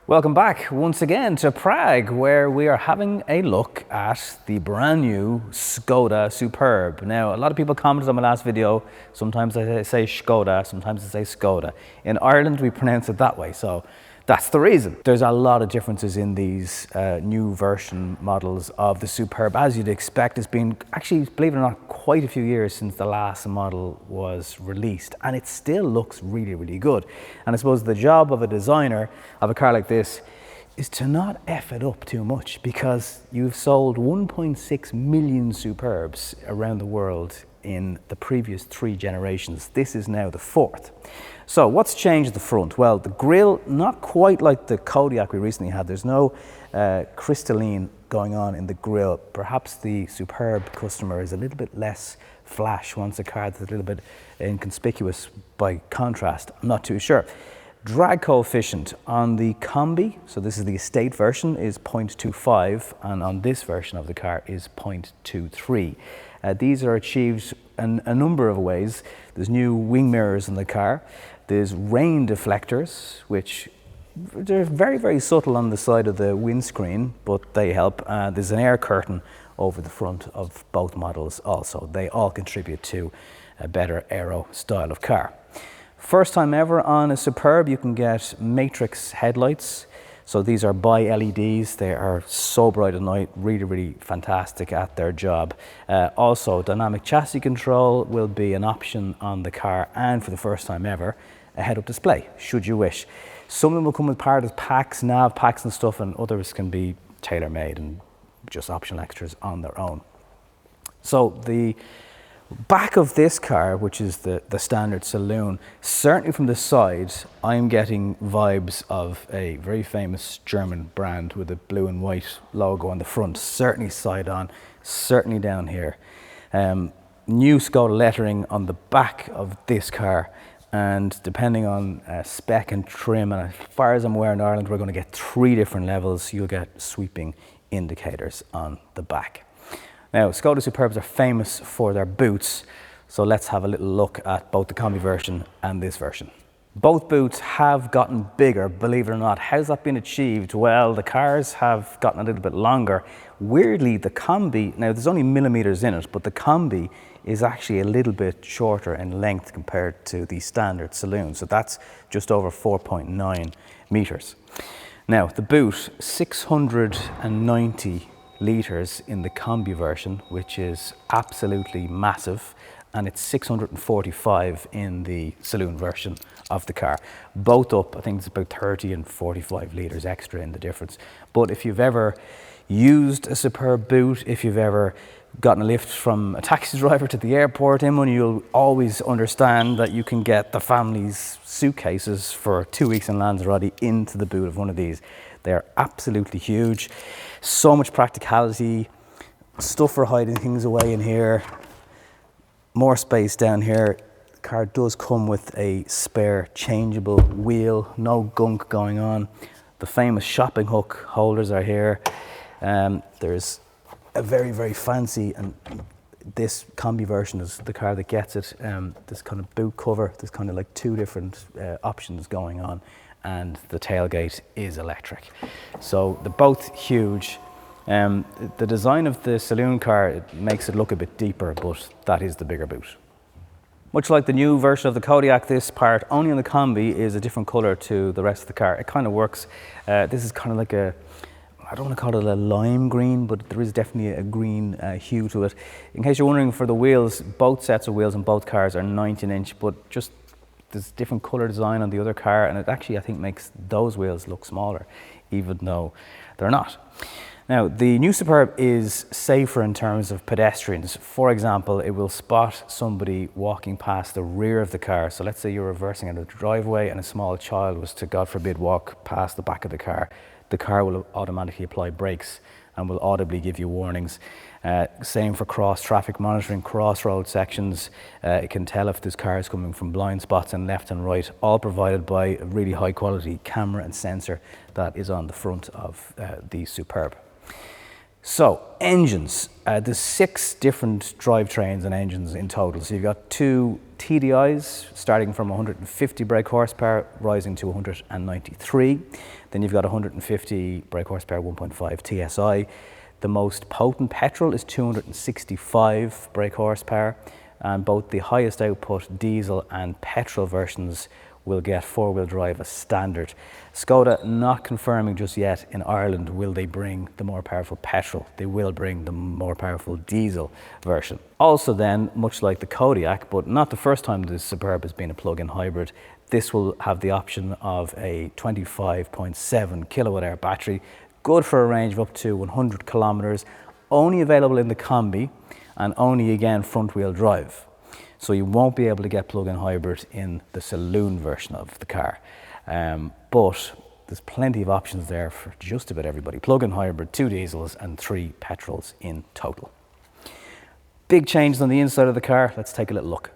Welcome back once again to Prague, where we are having a look at the brand new Skoda Superb. Now, a lot of people commented on my last video. Sometimes I say Skoda, sometimes I say Skoda. In Ireland, we pronounce it that way, so that's the reason. There's a lot of differences in these new version models of the Superb. As you'd expect, it's been actually, believe it or not, quite a few years since the last model was released, and it still looks really, really good. And I suppose the job of a designer of a car like this is to not F it up too much, because you've sold 1.6 million Superbs around the world in the previous 3 generations. This is now the 4th. So what's changed at the front? Well, the grille, not quite like the Kodiaq we recently had. There's no crystalline going on in the grille. Perhaps the Superb customer is a little bit less flash, wants a car that's a little bit inconspicuous by contrast. I'm not too sure. Drag coefficient on the Combi, so this is the estate version, is 0.25, and on this version of the car is 0.23. These are achieved in a number of ways. There's new wing mirrors in the car. There's rain deflectors, which they're very, very subtle on the side of the windscreen, but they help. There's an air curtain over the front of both models also. They all contribute to a better aero style of car. First time ever on a Superb, you can get matrix headlights. So these are bi-LEDs. They are so bright at night, really, really fantastic at their job. Also, dynamic chassis control will be an option on the car, and for the first time ever, a head-up display, should you wish. Some of them will come with part of packs, nav packs and stuff, and others can be tailor-made and just optional extras on their own. So the back of this car, which is the standard saloon, certainly from the side, I'm getting vibes of a very famous German brand with a blue and white logo on the front, certainly side on, certainly down here. New Skoda lettering on the back of this car, and depending on spec and trim, and as far as I'm aware in Ireland, we're going to get 3 different levels. You'll get sweeping indicators on the back. Now, Skoda Superbs are famous for their boots, so let's have a little look at both the Combi version and this version. Both boots have gotten bigger, believe it or not. How's that been achieved? Well, the cars have gotten a little bit longer. Weirdly, the Combi, now there's only millimeters in it, but the Combi is actually a little bit shorter in length compared to the standard saloon. So that's just over 4.9 meters. Now, the boot, 690 litres in the Combi version, which is absolutely massive, and it's 645 in the saloon version of the car. Both up, I think it's about 30 and 45 litres extra in the difference. But if you've ever used a Superb boot, if you've ever gotten a lift from a taxi driver to the airport in one, you'll always understand that you can get the family's suitcases for 2 weeks in Lanzarote into the boot of one of these. They're absolutely huge. So much practicality, stuff for hiding things away in here, more space down here. The car does come with a spare changeable wheel, no gunk going on. The famous shopping hook holders are here. There's a very, very fancy, and this Combi version is the car that gets it. This kind of boot cover, there's kind of like 2 different options going on, and the tailgate is electric. So they're both huge. The design of the saloon car, it makes it look a bit deeper, but that is the bigger boot. Much like the new version of the Kodiaq, this part only on the Combi is a different colour to the rest of the car. It kind of works. This is kind of like a, I don't want to call it a lime green, but there is definitely a green hue to it. In case you're wondering, for the wheels, both sets of wheels in both cars are 19-inch, but just there's different colour design on the other car, and it actually, I think, makes those wheels look smaller, even though they're not. Now, the new Superb is safer in terms of pedestrians. For example, it will spot somebody walking past the rear of the car. So let's say you're reversing out of the driveway and a small child was to, God forbid, walk past the back of the car. The car will automatically apply brakes and will audibly give you warnings. Same for cross traffic monitoring, crossroad sections. It can tell if there's cars coming from blind spots and left and right, all provided by a really high quality camera and sensor that is on the front of the Superb. So, engines. There's 6 different drivetrains and engines in total. So you've got 2 TDIs starting from 150 brake horsepower rising to 193. Then you've got 150 brake horsepower, 1.5 TSI. The most potent petrol is 265 brake horsepower, and both the highest output diesel and petrol versions will get four-wheel drive as standard. Skoda not confirming just yet in Ireland will they bring the more powerful petrol. They will bring the more powerful diesel version. Also then, much like the Kodiaq, but not the first time the Superb has been a plug-in hybrid, this will have the option of a 25.7 kilowatt hour battery, good for a range of up to 100 kilometers, only available in the Combi and only again front wheel drive. So you won't be able to get plug-in hybrid in the saloon version of the car. But there's plenty of options there for just about everybody. Plug-in hybrid, 2 diesels and 3 petrols in total. Big changes on the inside of the car. Let's take a little look.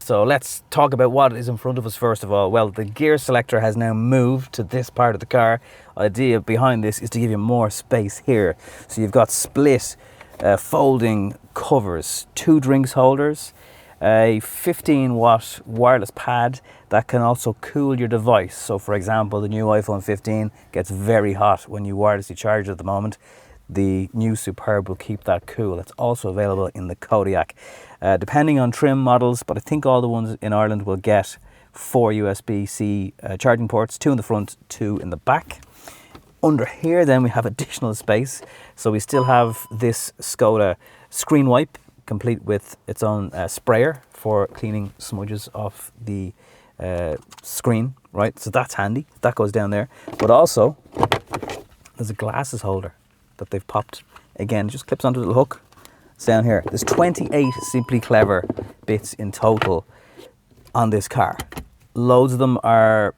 So let's talk about what is in front of us first of all. Well, the gear selector has now moved to this part of the car. Idea behind this is to give you more space here. So you've got split folding covers, 2 drinks holders, a 15-watt wireless pad that can also cool your device. So for example, the new iPhone 15 gets very hot when you wirelessly charge it at the moment. The new Superb will keep that cool. It's also available in the Kodiaq. Depending on trim models, but I think all the ones in Ireland will get 4 USB-C charging ports, 2 in the front, 2 in the back. Under here then we have additional space. So we still have this Skoda screen wipe, complete with its own sprayer for cleaning smudges off the screen, right? So that's handy. That goes down there. But also, there's a glasses holder that they've popped. Again, it just clips onto the little hook. It's down here. There's 28 Simply Clever bits in total on this car. Loads of them are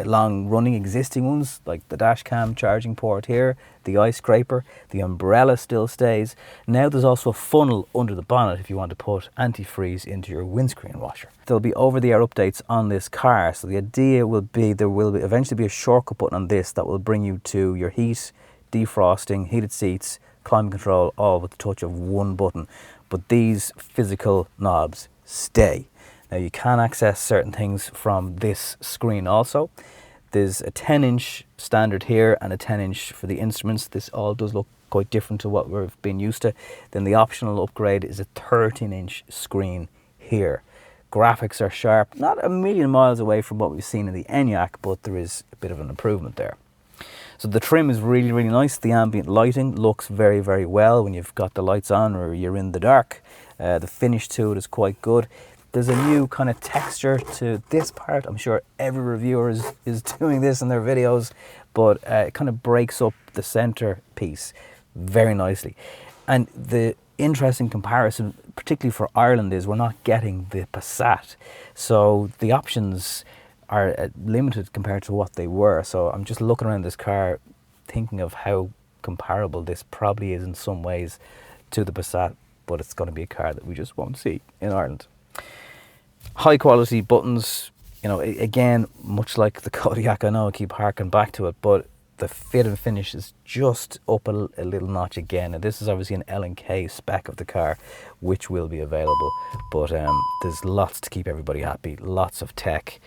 long running existing ones, like the dash cam charging port here, the eye scraper, the umbrella still stays. Now there's also a funnel under the bonnet if you want to put antifreeze into your windscreen washer. There'll be over-the-air updates on this car, so the idea will be there will eventually be a shortcut button on this that will bring you to your heat, defrosting, heated seats, climate control, all with the touch of one button. But these physical knobs stay. Now you can access certain things from this screen also. There's a 10-inch standard here and a 10-inch for the instruments. This all does look quite different to what we've been used to. Then the optional upgrade is a 13-inch screen here. Graphics are sharp, not a million miles away from what we've seen in the Enyaq, but there is a bit of an improvement there. So the trim is really, really nice. The ambient lighting looks very, very well when you've got the lights on or you're in the dark. The finish to it is quite good. There's a new kind of texture to this part. I'm sure every reviewer is doing this in their videos, but it kind of breaks up the center piece very nicely. And the interesting comparison, particularly for Ireland, is we're not getting the Passat. So the options are limited compared to what they were. So I'm just looking around this car thinking of how comparable this probably is in some ways to the Passat, but it's going to be a car that we just won't see in Ireland. High quality buttons, you know, again, much like the Kodiaq, I know I keep harking back to it, but the fit and finish is just up a little notch again. And this is obviously an L&K spec of the car, which will be available, but there's lots to keep everybody happy, lots of tech,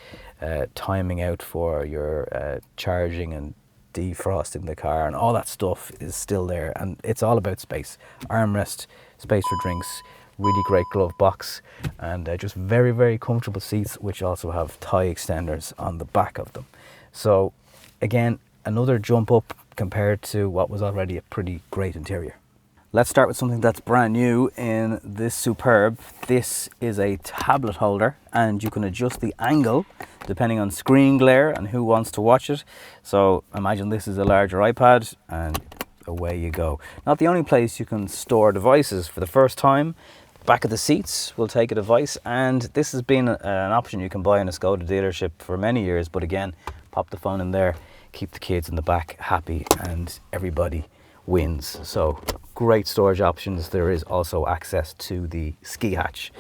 timing out for your charging and defrosting the car, and all that stuff is still there, and it's all about space. Armrest, space for drinks, really great glove box, and just very, very comfortable seats, which also have tie extenders on the back of them. So again, another jump up compared to what was already a pretty great interior. Let's start with something that's brand new in this Superb. This is a tablet holder, and you can adjust the angle depending on screen glare and who wants to watch it. So imagine this is a larger iPad, and away you go. Not the only place you can store devices. For the first time, back of the seats will take a device, and this has been an option you can buy in a Skoda dealership for many years, but again, pop the phone in there, keep the kids in the back happy, and everybody wins. So great storage options. There is also access to the ski hatch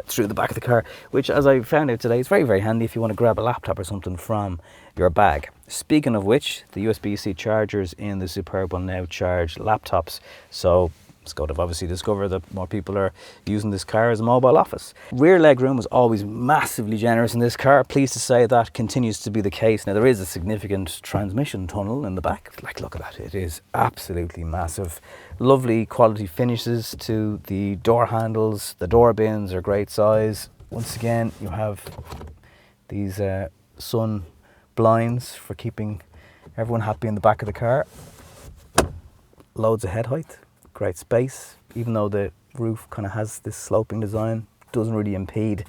through the back of the car, which, as I found out today, is very, very handy if you want to grab a laptop or something from your bag. Speaking of which, the USB-C chargers in the Superb will now charge laptops, so Skoda have obviously discovered that more people are using this car as a mobile office. Rear leg room was always massively generous in this car. Pleased to say that continues to be the case. Now there is a significant transmission tunnel in the back. Like, look at that, it is absolutely massive. Lovely quality finishes to the door handles. The door bins are great size. Once again, you have these sun blinds for keeping everyone happy in the back of the car. Loads of head height, great space. Even though the roof kind of has this sloping design, doesn't really impede.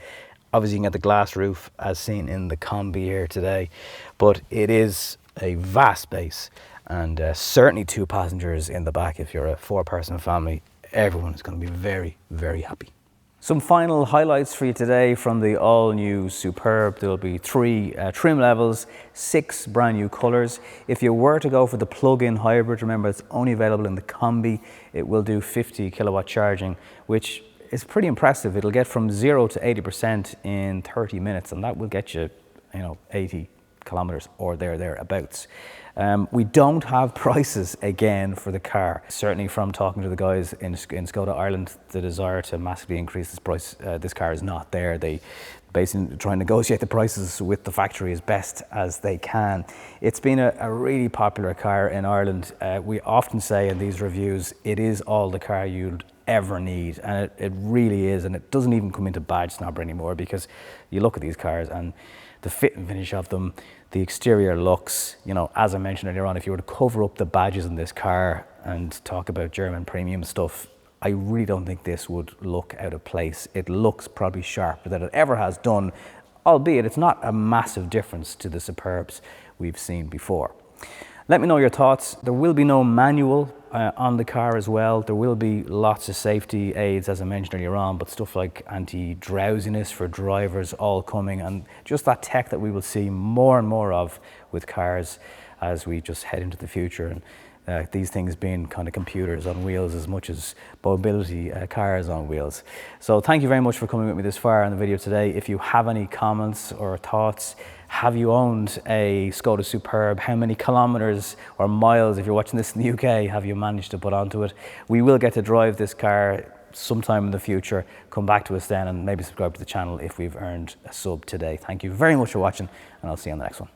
Obviously you can get the glass roof as seen in the Combi here today, but it is a vast space, and certainly 2 passengers in the back. If you're a 4-person family, everyone is going to be very, very happy. Some final highlights for you today from the all-new Superb. There'll be 3 trim levels, 6 brand new colours. If you were to go for the plug-in hybrid, remember it's only available in the Combi. It will do 50 kilowatt charging, which is pretty impressive. It'll get from 0 to 80% in 30 minutes, and that will get you, 80 kilometers or thereabouts. We don't have prices again for the car. Certainly from talking to the guys in Skoda Ireland, the desire to massively increase this price, this car is not there. They basically try and negotiate the prices with the factory as best as they can. It's been a really popular car in Ireland. We often say in these reviews, it is all the car you'd ever need, and it really is, and it doesn't even come into badge snobbery anymore, because you look at these cars and the fit and finish of them, the exterior looks, as I mentioned earlier on, if you were to cover up the badges in this car and talk about German premium stuff, I really don't think this would look out of place. It looks probably sharper than it ever has done, albeit it's not a massive difference to the Superbs we've seen before. Let me know your thoughts. There will be no manual on the car as well. There will be lots of safety aids, as I mentioned earlier on, but stuff like anti-drowsiness for drivers all coming, and just that tech that we will see more and more of with cars as we just head into the future, and these things being kind of computers on wheels as much as mobility cars on wheels. So thank you very much for coming with me this far in the video today. If you have any comments or thoughts, have you owned a Skoda Superb? How many kilometers or miles, if you're watching this in the UK, have you managed to put onto it? We will get to drive this car sometime in the future. Come back to us then, and maybe subscribe to the channel if we've earned a sub today. Thank you very much for watching, and I'll see you on the next one.